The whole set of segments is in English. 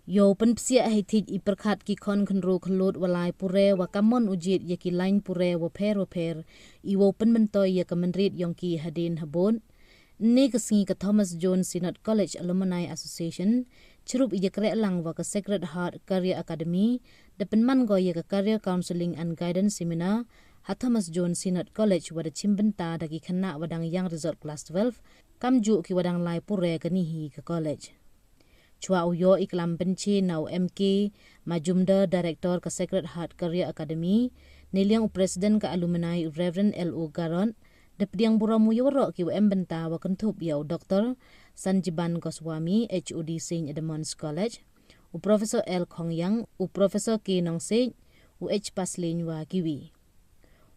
Yo penpsia haitit iperkat ki kon kenro kelot walai puræ wa kamon ujied ya ki laiñ puræ wa per iwo penmentoy ya kemenrit yong ki hadin habon ni kesingi ke Thomas Jones Synod College Alumni Association cerup ya krek lang wa ke Sacred Heart Career Academy depen man go ya ke Career Counseling and Guidance Seminar ha Thomas Jones Synod College wada cimbenta dagi khynnah wadang yang resort class 12 kamju ki wadang lai puræ kanihi ke college. Chua uyo iklam benci nau MK Majumder Director ke Sacred Heart Career Academy niliang Presiden ke Alumni Reverend L.O. Garon depdiang buramu yoro ki WM benta wa kentup yau Dr. Sanjiban Goswami HOD St. Edmunds College u Professor L. Kongyang u Professor K. Nong Sej u H. Paslin wa kiwi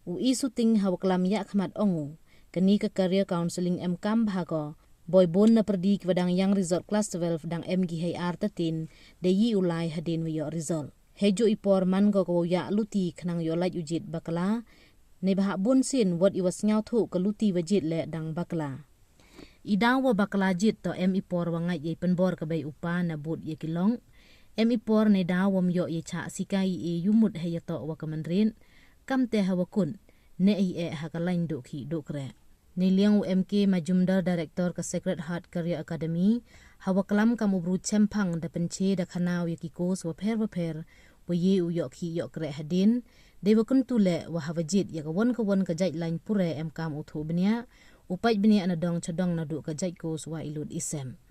u isu ting hawaklam ya khmat ongu keni ke Career Counseling MKam bhago boy bon na perdi ki wadang yang resort class 12 dang MGHR tatin de yi ulai hadin wi yo result hejo ipor man go ko ya luti khnang yo lai ujit bakala ne bah bun sin what iwas nyau thu ka luti wajit le dang bakla idaw wa bakla jit to em ipor wa ngai ye penbor ka bay upa na but ye kilong em ipor ne daw wam yo ye cha sikai e yumut he to wa kamandrin kamte hawakun ne e hakalain do ki do kre niliang MK Majumder Director ke Sacred Heart Career Academy hawaklam kamubru chempang da penche da khanau ye ki kos wa per wa ye u yo ki yo kre hadin dewa kuntule wa hawajit ya kawon ka jait lain puræ MKam uthu benia upai benia anadong chadong na du ka jait kos wa ilud isem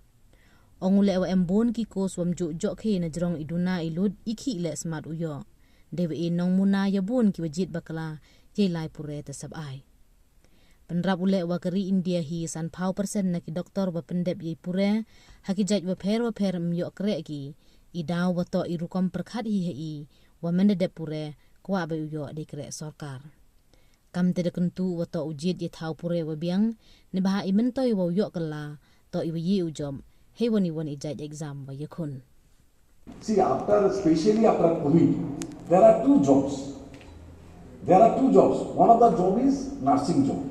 ongule wa embon ki kos wam ju jo khe na jrong iduna ilud ikhi le smart uyo dewa e nong muna ya bon ki wajit bakala ye lai puræ ta sab ai penrap ule wa keri India hi san pau persen na ki doktor wa pendep ye puræ haki jait wa per myo kre ki idaw wa to irukom perkhat hi hei wa mende puræ kwa ba uyo de kre sarkar kam te kentu wa to ujied ye thau puræ wa biang ne ba imen toy wa uyo kala to iwi ujom he woni ijaj exam wa yakun. See, especially after COVID, there are two jobs. One of the job is nursing job.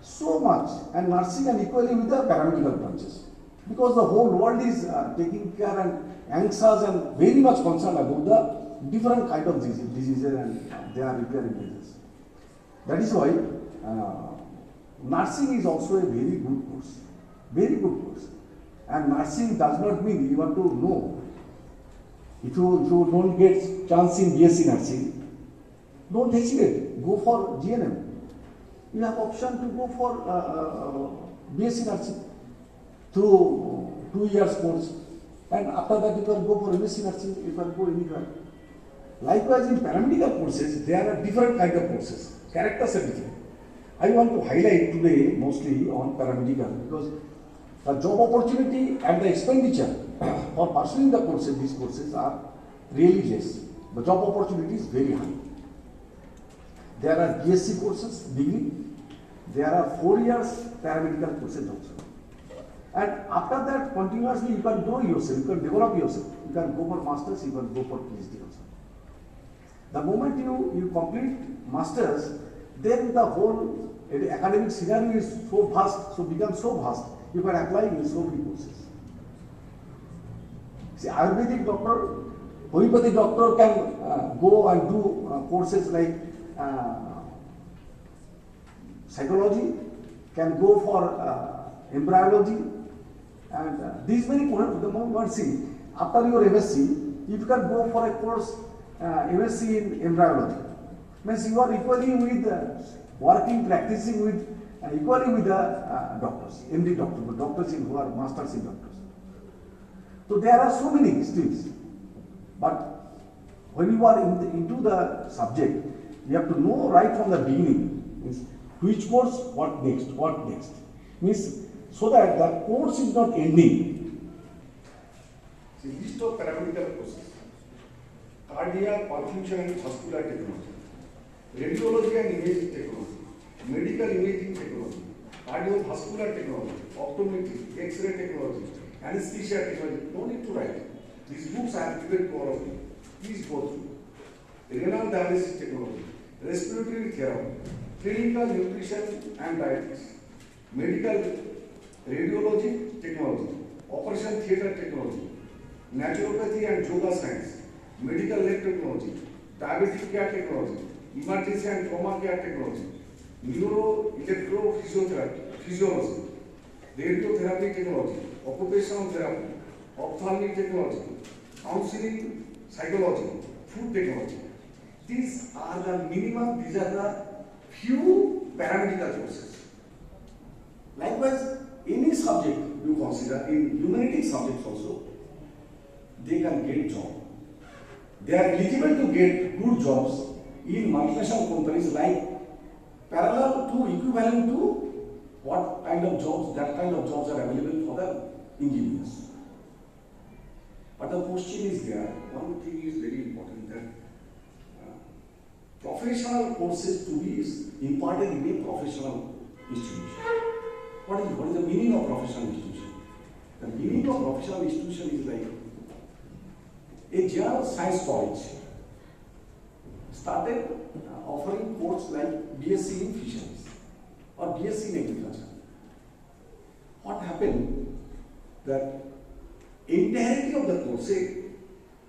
So much, and nursing and equally with the paramedical branches. Because the whole world is taking care and anxious and very much concerned about the different kind of diseases and they are repairing diseases. That is why nursing is also a very good course. And nursing does not mean you have to know. If you don't get chance in BSc nursing, don't hesitate, go for GNM. You have option to go for BSc nursing through 2 years course, and after that you can go for MSc nursing, you can go anywhere. Likewise, in paramedical courses, there are different kind of courses. Characters are different. I want to highlight today mostly on paramedical because the job opportunity and the expenditure for pursuing the courses, these courses are really less. The job opportunity is very high. There are BSc courses, degree. There are 4 years paramedical courses also. And after that, continuously you can grow yourself, you can develop yourself. You can go for masters, you can go for PhD also. The moment you complete masters, then the whole academic scenario is so vast, you can apply in so many courses. See, Ayurvedic doctor, homeopathic doctor can go and do courses like psychology, can go for embryology, and these many courses. The moment see, after your MSc, if you can go for a course MSc in embryology, means you are equally with practicing with equally with the doctors, MD doctors who are masters in doctors. So there are so many streams, but when you are into the subject, you have to know right from the beginning, means which course, what next, means so that the course is not ending. See, list of paramedical courses: cardiac, perfusion and vascular technology, radiology and imaging technology, medical imaging technology, cardiovascular technology, optometry, X-ray technology, anesthesia technology. No need to write. These books I have given to all of you. Please go through. Renal dialysis technology, respiratory therapy, clinical nutrition and dietetics, medical radiology technology, operation theatre technology, naturopathy and yoga science, medical lab technology, diabetic care technology, emergency and trauma care technology, neuro-electrophysiology, radiotherapy technology, occupational therapy, ophthalmic technology, counseling, psychology, food technology. These are the minimum, these are the few paramedical courses. Likewise, any subject you consider, in humanities subjects also, they can get job. They are eligible to get good jobs in multinational companies like parallel to, equivalent to what kind of jobs, that kind of jobs are available for the engineers. But the question is there, one thing is very important, that professional courses to be imparted in a professional institution. What is the meaning of professional institution? The meaning of professional institution is like a general science college started offering courses like BSc in fisheries or BSc in agriculture. What happened? That entirety of the course, say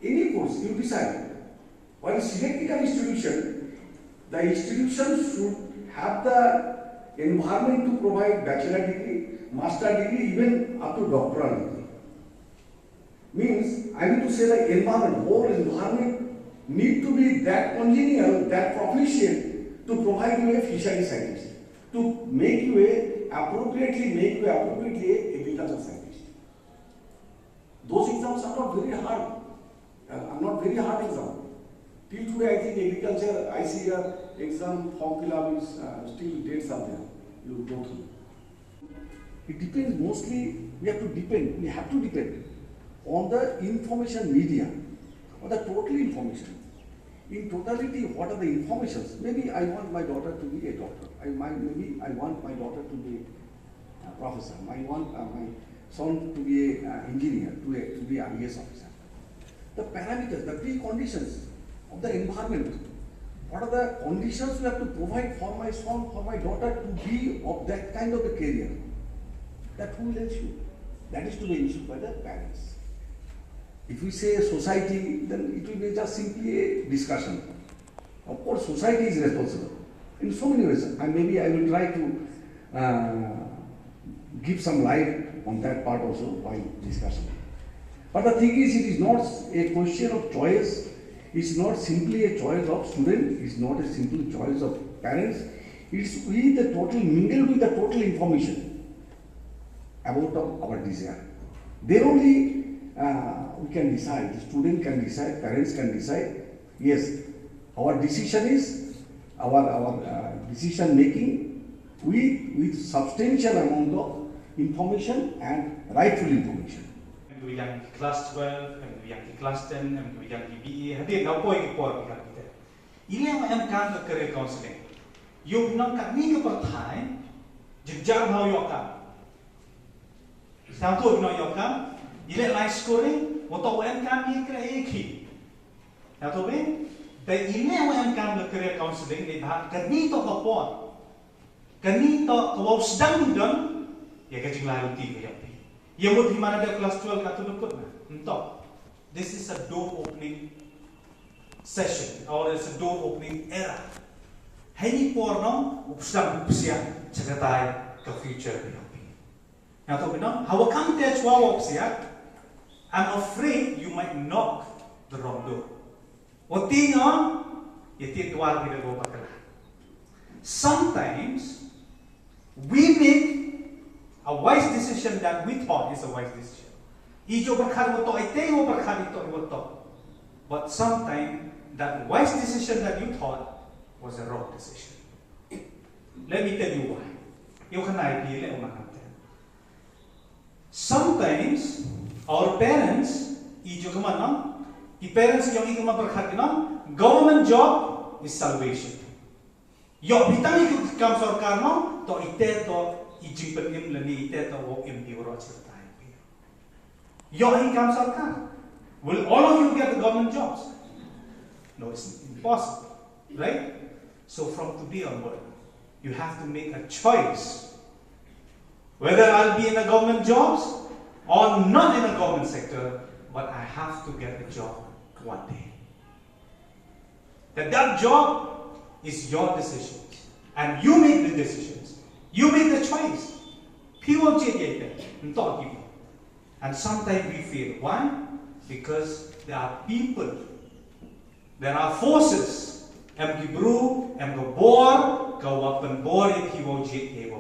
any course you decide, while selecting an institution, the institution should have the environment to provide bachelor degree, master degree, even up to doctoral degree. Means, I mean to say the environment, whole environment need to be that congenial, that proficient to provide you a fishery scientist, to make you appropriately a agricultural scientist. Those exams are not very hard, exams. Till today, I think agriculture, ICR exam form fill-up is still dates are there. You go through. It depends mostly. We have to depend on the information media, or the total information. In totality, what are the informations? Maybe I want my daughter to be a doctor. Maybe I want my daughter to be a professor. I want my son to be an engineer, to be an IAS officer. The parameters, the preconditions of the environment. What are the conditions we have to provide for my son, for my daughter to be of that kind of a career? That who will ensure? That is to be ensured by the parents. If we say society, then it will be just simply a discussion. Of course, society is responsible in so many ways. And maybe I will try to give some light on that part also while discussing. But the thing is, it is not a question of choice. It's not simply a choice of student. It's not a simple choice of parents. It's with the total, mingled with the total information about our desire. Then only we can decide, the student can decide, parents can decide, yes, our decision is, our decision making with substantial amount of information and rightful information. Yang kelas 12, yang kelas 10, yang BE, hadir apa yang kuat kita. Ini yang kan ke career counseling. Yung nang kami ke pertai, jejak mau yoka. Satu no yoka, ile life scoring, untuk yang kami ke eki. Satu ben, dan ini yang kan ke career counseling di bahag kami to kapon. Kami to kau sedang dan ya kecing lalu tiga. Yang mau di mana dia kelas 12 kata luput na, entah. This is a door opening session, or it's a door opening era. Hei porno, upsam upsia, cakatai ke future ni. Yang tu benar, hawa kamu tiada cuawa upsia. I'm afraid you might knock the wrong door. Otingo, ya tiada luar bila gua pakai. Sometimes we make a wise decision that we thought is a wise decision. Ijo berkali woto, itewo berkali to woto. But sometimes that wise decision that you thought was a wrong decision. Let me tell you why. You can idea sometimes our parents, ijo kemana? The parents yang ikut berkali government job is salvation. Yo bitang ikut kam sarkar no to ite to ijing penim lani ite to wo MP ro certai. Yo income sarkar. Will all of you get the government jobs? No, it's impossible, right? So from today onward, you have to make a choice whether I'll be in a government jobs or not in a government sector. but I have to get a job one day. That job is your decisions. And you make the decisions. You make the choice. People jied. And sometimes we feel. Why? Because there are people, there are forces, em gibru, em gabor, gawapan bor, people jied.